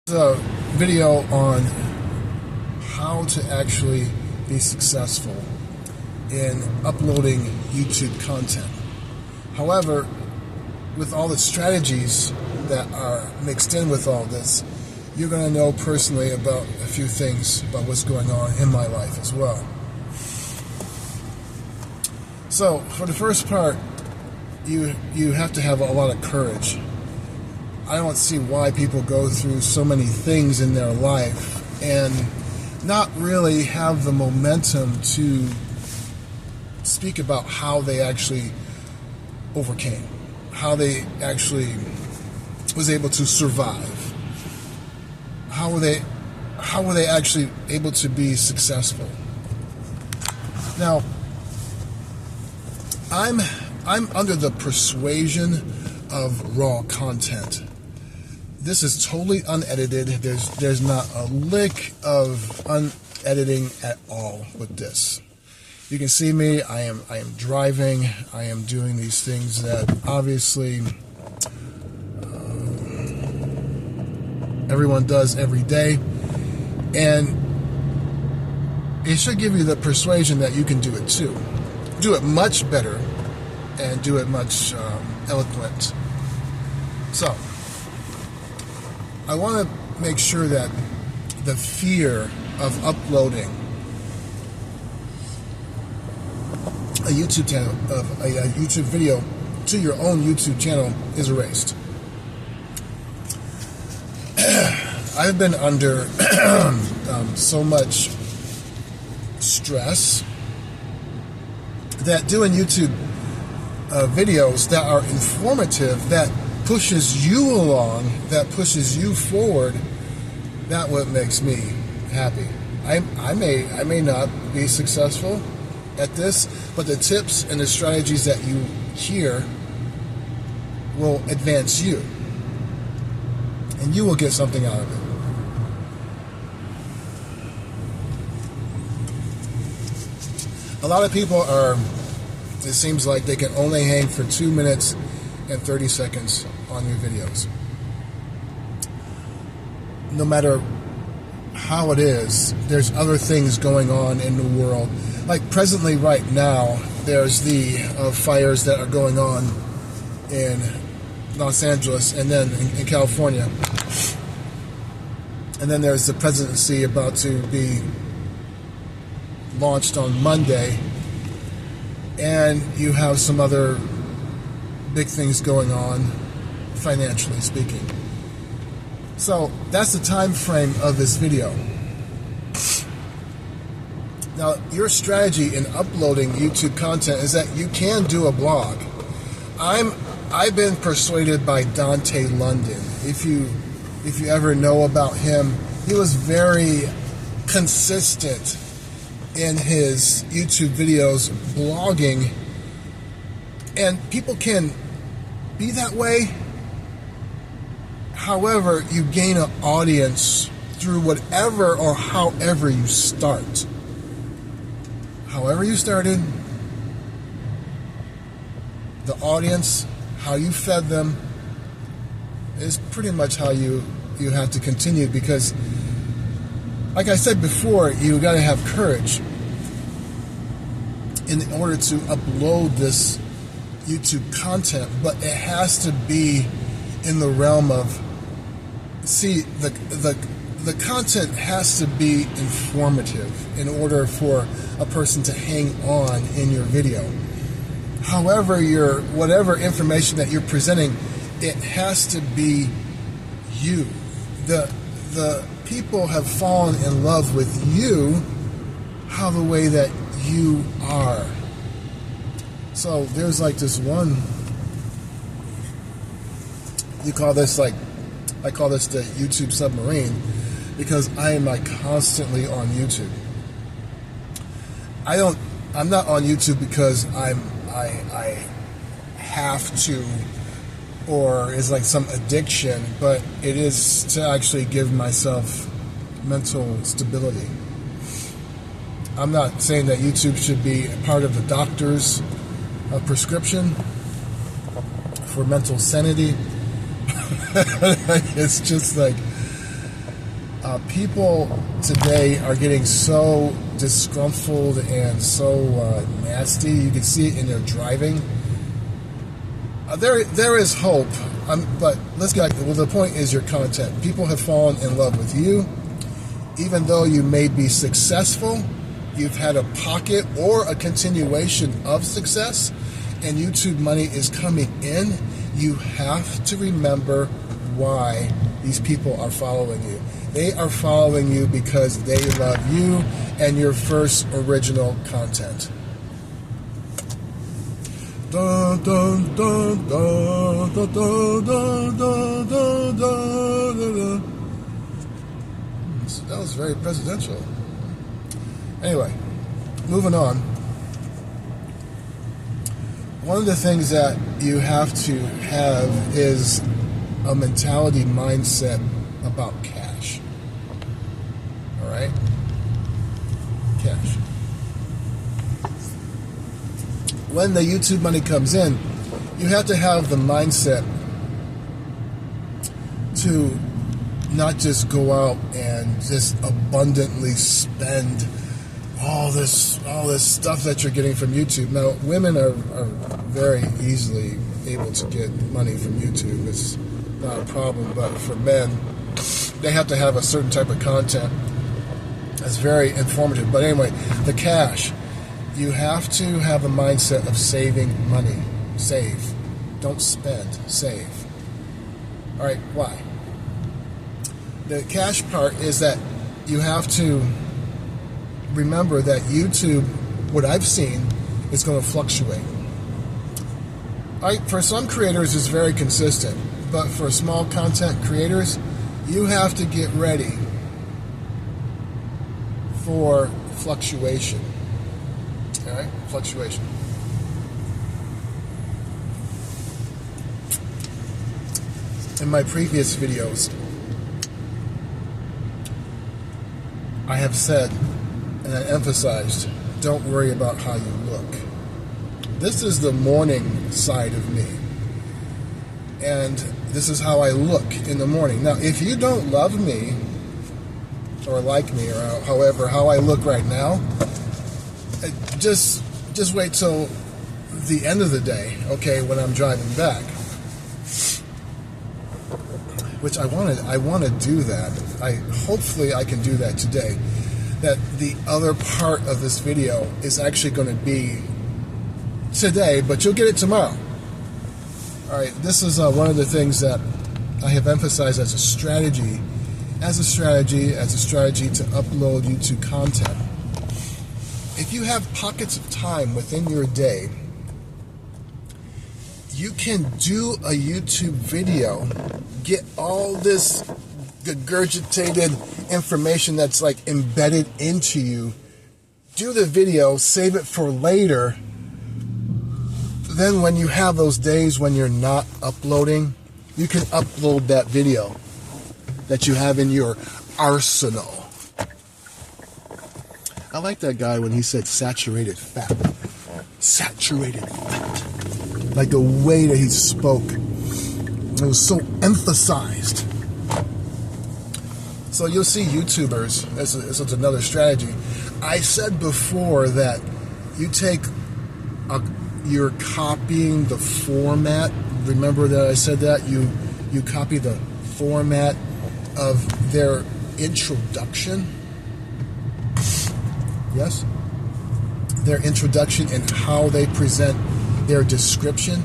A video on how to actually be successful in uploading YouTube content. However, with all the strategies that are mixed in with all this, you're going to know personally about a few things about what's going on in my life as well. So, for the first part, you have to have a lot of courage. I don't see why people go through so many things in their life and not really have the momentum to speak about how they actually overcame, how they actually was able to survive, how were they actually able to be successful. Now, I'm under the persuasion of raw content. This is totally unedited. There's not a lick of unediting at all with this. You can see me. I am driving. I am doing these things that obviously everyone does every day, and it should give you the persuasion that you can do it too. Do it much better, and do it much eloquent. So, I want to make sure that the fear of uploading a YouTube channel, of a YouTube video to your own YouTube channel is erased. I've been under so much stress that doing YouTube videos that are informative, that pushes you along, that pushes you forward, that's what makes me happy. I may not be successful at this, but the tips and the strategies that you hear will advance you, and you will get something out of it. A lot of people it seems like they can only hang for 2 minutes and 30 seconds on your videos. No matter how it is, there's other things going on in the world. Like presently right now, there's the fires that are going on in Los Angeles and then in California. And then there's the presidency about to be launched on Monday. And you have some other big things going on, financially speaking. So that's the time frame of this video. Now, your strategy in uploading YouTube content is that you can do a blog. I've been persuaded by Dante London. If you ever know about him, he was very consistent in his YouTube videos, blogging, and people can be that way. However, you gain an audience through whatever or however you start. However you started, the audience, how you fed them, is pretty much how you have to continue, because like I said before, you got to have courage in order to upload this YouTube content, but it has to be in the realm of, the content has to be informative in order for a person to hang on in your video. However, whatever information that you're presenting, it has to be you. The people have fallen in love with you, how the way that you are. So there's like this one, I call this the YouTube submarine, because I am like constantly on YouTube. I'm not on YouTube because I have to, or is like some addiction, but it is to actually give myself mental stability. I'm not saying that YouTube should be a part of the doctor's prescription for mental sanity. It's just like, People today are getting so disgruntled and so nasty. You can see it in their driving. There is hope, but let's get back. Well, the point is your content. People have fallen in love with you. Even though you may be successful, you've had a pocket or a continuation of success, and YouTube money is coming in. You have to remember why these people are following you. They are following you because they love you and your first original content. Dun, dun, dun, dun, dun, dun, dun, dun, dun, dun. That was very presidential. Anyway, moving on. One of the things that you have to have is a mentality mindset about cash. All right? Cash. When the YouTube money comes in, you have to have the mindset to not just go out and just abundantly spend all this stuff that you're getting from YouTube. Now, women are very easily able to get money from YouTube. It's not a problem, but for men, they have to have a certain type of content that's very informative. But anyway, the cash, you have to have a mindset of saving money. Save. Don't spend. Save. All right, why? The cash part is that you have to remember that YouTube, what I've seen, is going to fluctuate. For some creators, it's very consistent, but for small content creators, you have to get ready for fluctuation. All right, fluctuation. In my previous videos, I have said and I emphasized, don't worry about how you look. This is the morning side of me. And this is how I look in the morning. Now, if you don't love me or like me or however, how I look right now, just wait till the end of the day, okay, when I'm driving back. Which I want to do that. Hopefully I can do that today. That the other part of this video is actually going to be today, but you'll get it tomorrow. All right, this is one of the things that I have emphasized as a strategy to upload YouTube content. If you have pockets of time within your day, you can do a YouTube video, get all this regurgitated information that's like embedded into you, do the video, save it for later. Then when you have those days when you're not uploading, you can upload that video that you have in your arsenal. I like that guy when he said saturated fat. Saturated fat. Like the way that he spoke. It was so emphasized. So you'll see YouTubers, this is another strategy. I said before that you're copying the format. Remember that I said that? You copy the format of their introduction. Yes? Their introduction and how they present their description.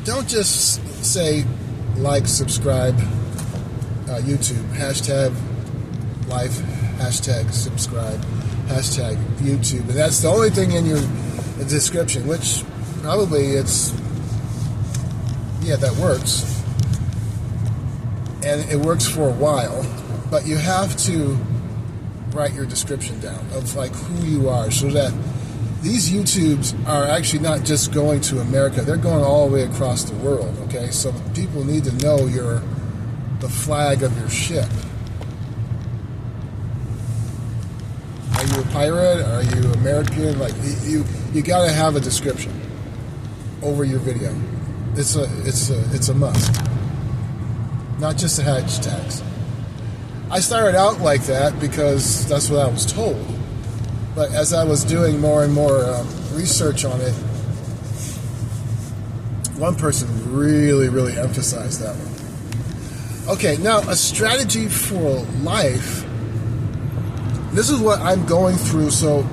Don't just say like, subscribe, YouTube, hashtag life, hashtag subscribe, hashtag YouTube. And that's the only thing in your description, which probably that works. And it works for a while, but you have to write your description down of like who you are, so that these YouTubes are actually not just going to America, they're going all the way across the world, okay? So people need to know the flag of your ship. Are you a pirate? Are you American? Like you got to have a description over your video. It's a must. Not just the hashtags. I started out like that because that's what I was told. But as I was doing more and more research on it, one person really, really emphasized that one. Okay, now a strategy for life. This is what I'm going through, so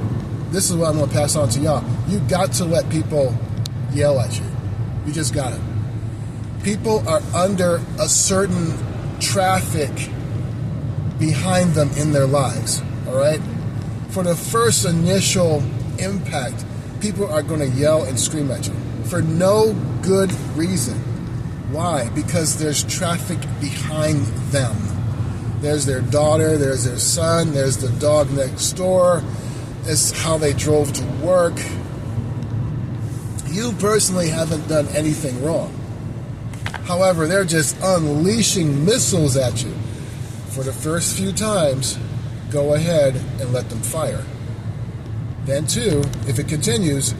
this is what I'm going to pass on to y'all. You got to let people yell at you. You just got it. People are under a certain traffic behind them in their lives, all right? For the first initial impact, people are going to yell and scream at you for no good reason. Why? Because there's traffic behind them. There's their daughter, there's their son, there's the dog next door. It's how they drove to work. You personally haven't done anything wrong. However, they're just unleashing missiles at you. For the first few times, go ahead and let them fire. Then too, if it continues,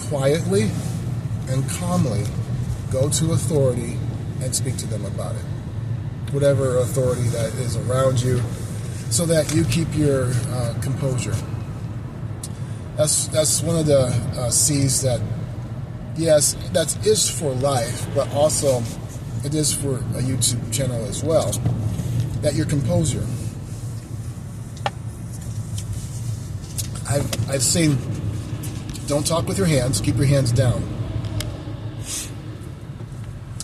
quietly and calmly go to authority and speak to them about it. Whatever authority that is around you, so that you keep your composure. That's one of the C's that, yes, that is for life, but also it is for a YouTube channel as well. That your composure. I've seen, don't talk with your hands, keep your hands down.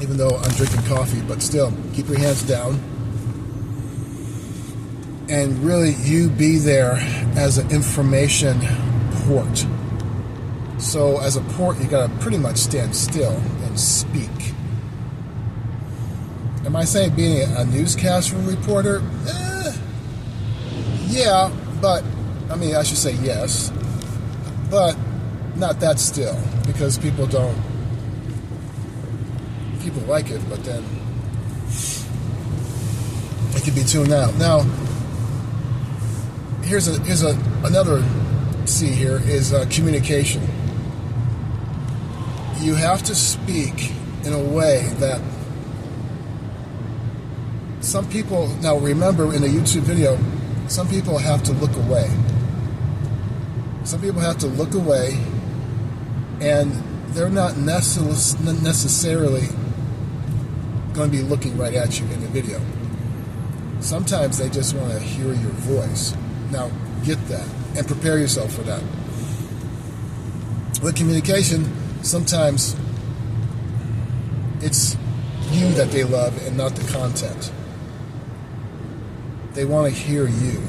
Even though I'm drinking coffee, but still, keep your hands down. And really, you be there as an information port. So as a port, you gotta pretty much stand still and speak. Am I saying being a newscast reporter? Yeah, but, I mean, I should say yes, but not that still, because people like it, but then it could be tuned out. Now, here's another C here is communication. You have to speak in a way that some people, now remember in a YouTube video, some people have to look away. Some people have to look away, and they're not necessarily going to be looking right at you in the video. Sometimes they just want to hear your voice. Now, get that and prepare yourself for that. With communication, sometimes it's you that they love and not the content. They want to hear you.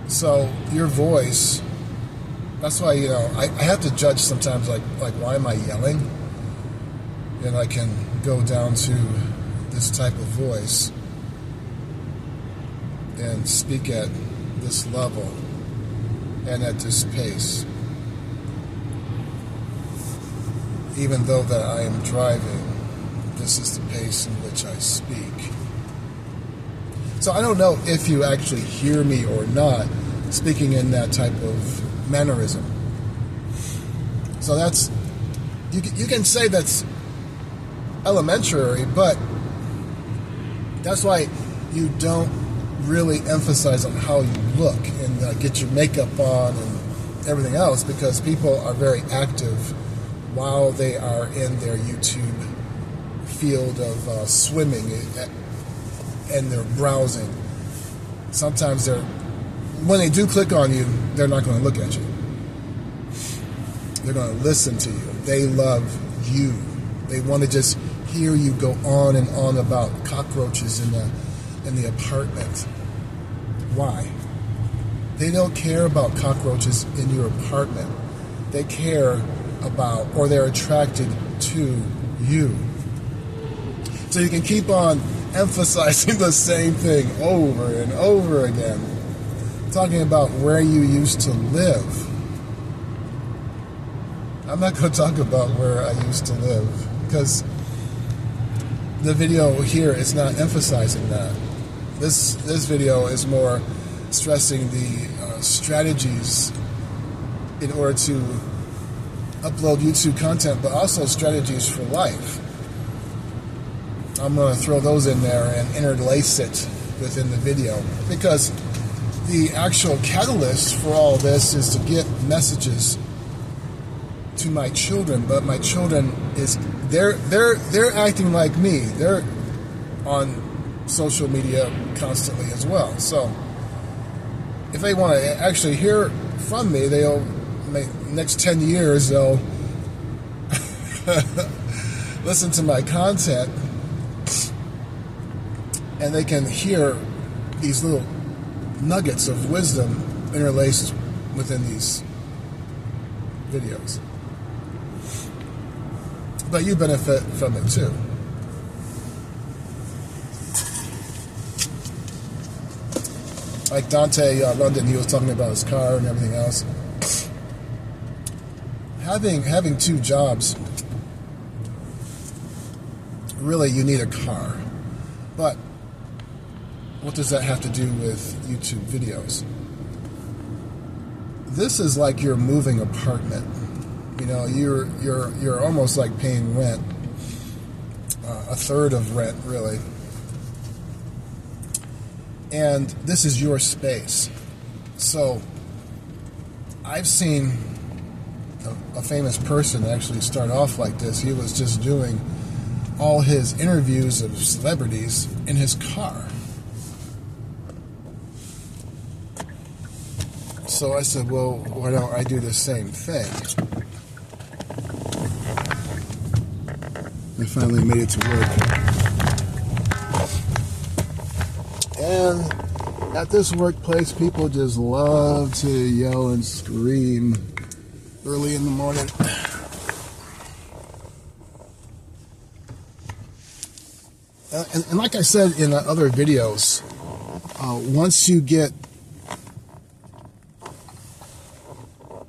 So your voice, that's why, you know, I have to judge sometimes, like why am I yelling? And I can go down to this type of voice and speak at this level and at this pace. Even though that I am driving, this is the pace in which I speak. So I don't know if you actually hear me or not speaking in that type of mannerism. So that's, you can say that's elementary, but that's why you don't really emphasize on how you look and get your makeup on and everything else, because people are very active while they are in their YouTube field of swimming and they're browsing. Sometimes when they do click on you, they're not going to look at you. They're going to listen to you. They love you. They want to just hear you go on and on about cockroaches in the apartment. Why? They don't care about cockroaches in your apartment. They care about, or they're attracted to you. So you can keep on emphasizing the same thing over and over again, talking about where you used to live. I'm not going to talk about where I used to live, because the video here is not emphasizing that. This video is more stressing the strategies in order to upload YouTube content, but also strategies for life. I'm going to throw those in there and interlace it within the video, because the actual catalyst for all this is to get messages to my children. But my children they're acting like me. They're on social media constantly as well. So if they want to actually hear from me, next 10 years they'll listen to my content, and they can hear these little nuggets of wisdom interlaced within these videos. But you benefit from it too. Like Dante London, he was talking about his car and everything else. Having two jobs, really you need a car. But what does that have to do with YouTube videos? This is like your moving apartment. You know, you're almost like paying rent, a third of rent, really. And this is your space. So I've seen a famous person actually start off like this. He was just doing all his interviews of celebrities in his car. So I said, well, why don't I do the same thing? I finally made it to work. And at this workplace, people just love to yell and scream early in the morning. And like I said in other videos, once you get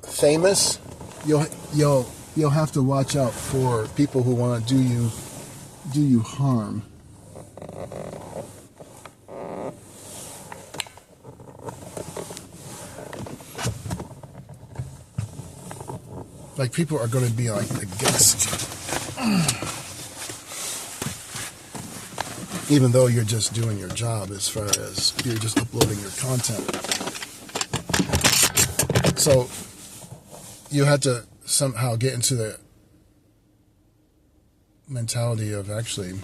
famous, you'll have to watch out for people who want to do you harm. Like, people are going to be like against you, even though you're just doing your job, as far as you're just uploading your content. So you had to somehow get into the mentality of actually,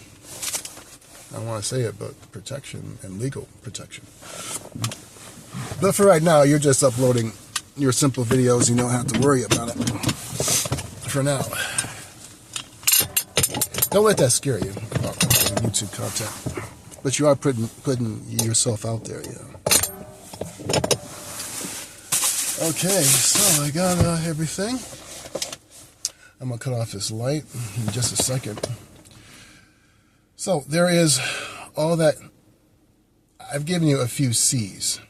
I don't want to say it, but protection and legal protection. But for right now, you're just uploading your simple videos. You don't have to worry about it for now. Don't let that scare you about YouTube content. But you are putting yourself out there, yeah. Okay, so I got everything. I'm going to cut off this light in just a second. So there is all that. I've given you a few C's.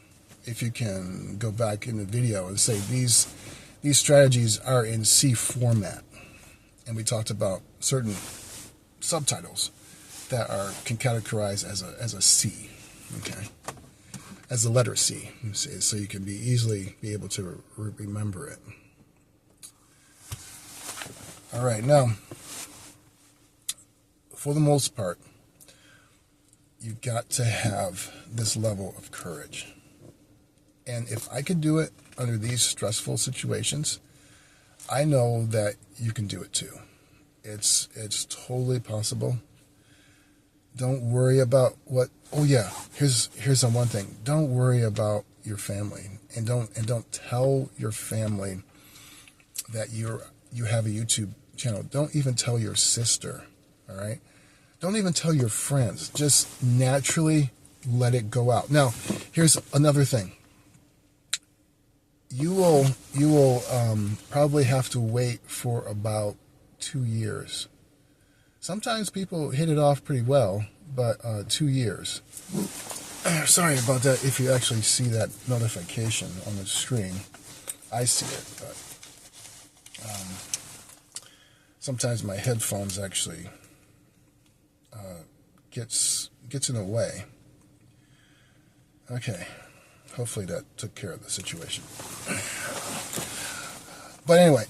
If you can go back in the video and say these strategies are in C format. And we talked about certain subtitles that can categorize as a C, okay? As the letter C, so you can easily be able to remember it. All right, now, for the most part, you've got to have this level of courage. And if I could do it under these stressful situations, I know that you can do it too. It's totally possible. Don't worry about what. Oh yeah, here's the one thing. Don't worry about your family, and don't tell your family that you have a YouTube channel. Don't even tell your sister. All right. Don't even tell your friends. Just naturally let it go out. Now, here's another thing. You will probably have to wait for about 2 years. Sometimes people hit it off pretty well, but 2 years. Sorry about that if you actually see that notification on the screen. I see it, but sometimes my headphones actually gets in the way. Okay. Hopefully that took care of the situation. But anyway,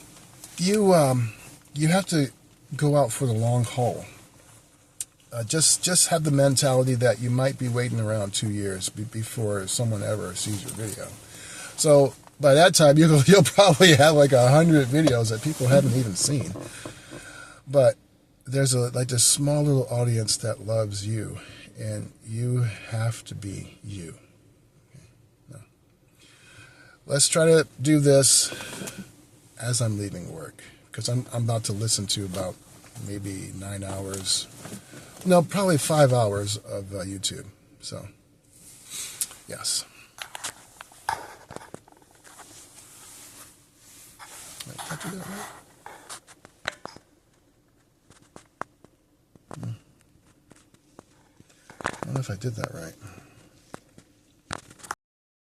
you have to go out for the long haul. just have the mentality that you might be waiting around 2 years before someone ever sees your video. So by that time, you'll probably have like 100 videos that people haven't even seen. But there's like this small little audience that loves you, and you have to be you. No. Let's try to do this as I'm leaving work, because I'm about to listen to about maybe 9 hours. No, probably 5 hours of YouTube. So, yes. Did I do that right? I don't know if I did that right.